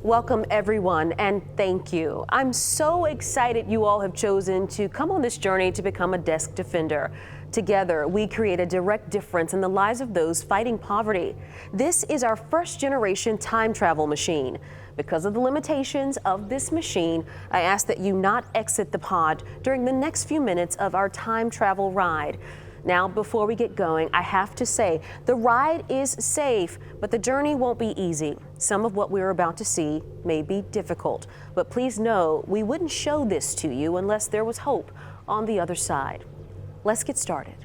Welcome everyone, and thank you. I'm so excited you all have chosen to come on this journey to become a desk defender. Together, we create a direct difference in the lives of those fighting poverty. This is our first generation time travel machine. Because of the limitations of this machine, I ask that you not exit the pod during the next few minutes of our time travel ride. Now, before we get going, I have to say the ride is safe, but the journey won't be easy. Some of what we're about to see may be difficult, but please know we wouldn't show this to you unless there was hope on the other side. Let's get started.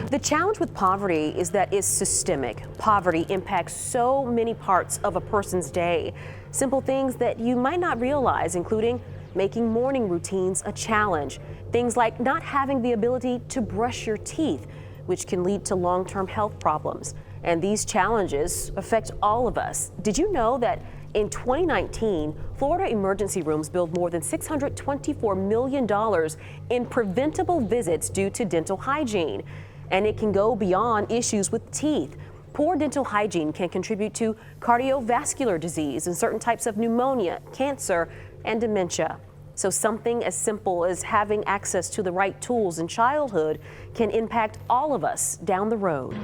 The challenge with poverty is that it's systemic. Poverty impacts so many parts of a person's day. Simple things that you might not realize, including making morning routines a challenge. Things like not having the ability to brush your teeth, which can lead to long-term health problems. And these challenges affect all of us. Did you know that in 2019, Florida emergency rooms billed more than $624 million in preventable visits due to dental hygiene? And it can go beyond issues with teeth. Poor dental hygiene can contribute to cardiovascular disease and certain types of pneumonia, cancer, and dementia. So something as simple as having access to the right tools in childhood can impact all of us down the road.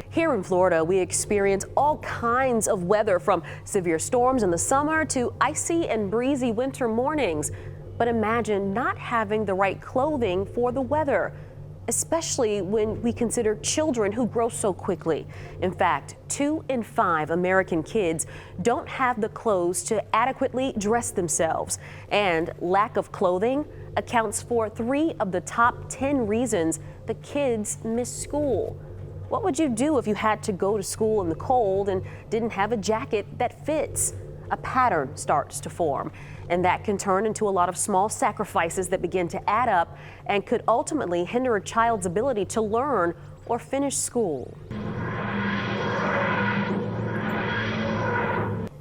Here in Florida, we experience all kinds of weather, from severe storms in the summer to icy and breezy winter mornings. But imagine not having the right clothing for the weather, especially when we consider children who grow so quickly. In fact, 2 in 5 American kids don't have the clothes to adequately dress themselves. And lack of clothing accounts for 3 of the top 10 reasons the kids miss school. What would you do if you had to go to school in the cold and didn't have a jacket that fits? A pattern starts to form, and that can turn into a lot of small sacrifices that begin to add up and could ultimately hinder a child's ability to learn or finish school.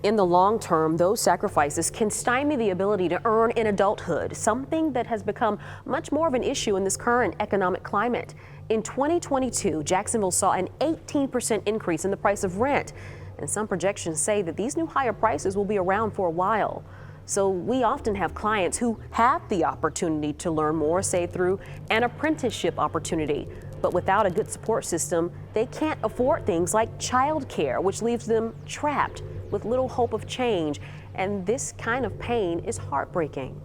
In the long term, those sacrifices can stymie the ability to earn in adulthood, something that has become much more of an issue in this current economic climate. In 2022, Jacksonville saw an 18% increase in the price of rent. And some projections say that these new higher prices will be around for a while. So we often have clients who have the opportunity to learn more, say through an apprenticeship opportunity. But without a good support system, they can't afford things like childcare, which leaves them trapped with little hope of change. And this kind of pain is heartbreaking.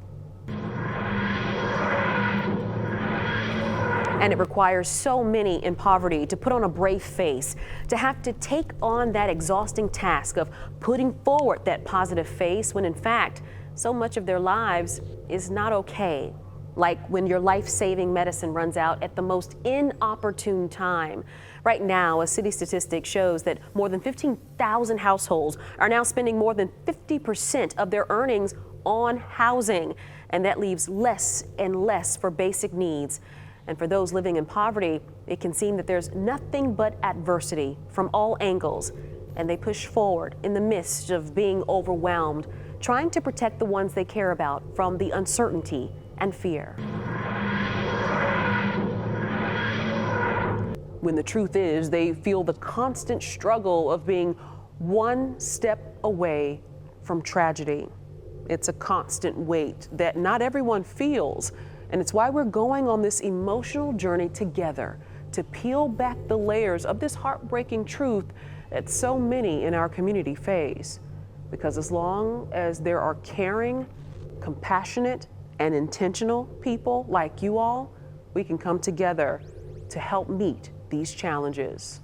And it requires so many in poverty to put on a brave face, to have to take on that exhausting task of putting forward that positive face when in fact, so much of their lives is not okay. Like when your life-saving medicine runs out at the most inopportune time. Right now, a city statistic shows that more than 15,000 households are now spending more than 50% of their earnings on housing, and that leaves less and less for basic needs. And for those living in poverty, it can seem that there's nothing but adversity from all angles, and they push forward in the midst of being overwhelmed, trying to protect the ones they care about from the uncertainty and fear. When the truth is, they feel the constant struggle of being one step away from tragedy. It's a constant weight that not everyone feels. And it's why we're going on this emotional journey together to peel back the layers of this heartbreaking truth that so many in our community face. Because as long as there are caring, compassionate, and intentional people like you all, we can come together to help meet these challenges.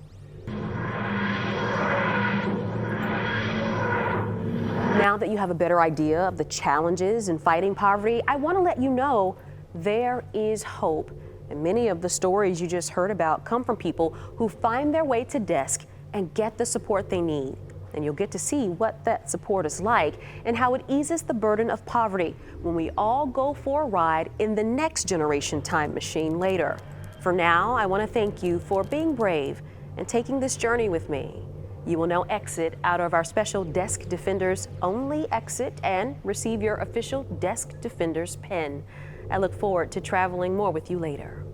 Now that you have a better idea of the challenges in fighting poverty, I want to let you know there is hope. And many of the stories you just heard about come from people who find their way to desk and get the support they need. And you'll get to see what that support is like and how it eases the burden of poverty when we all go for a ride in the next generation time machine later. For now, I want to thank you for being brave and taking this journey with me. You will now exit out of our special Desk Defenders only exit and receive your official Desk Defenders pin. I look forward to traveling more with you later.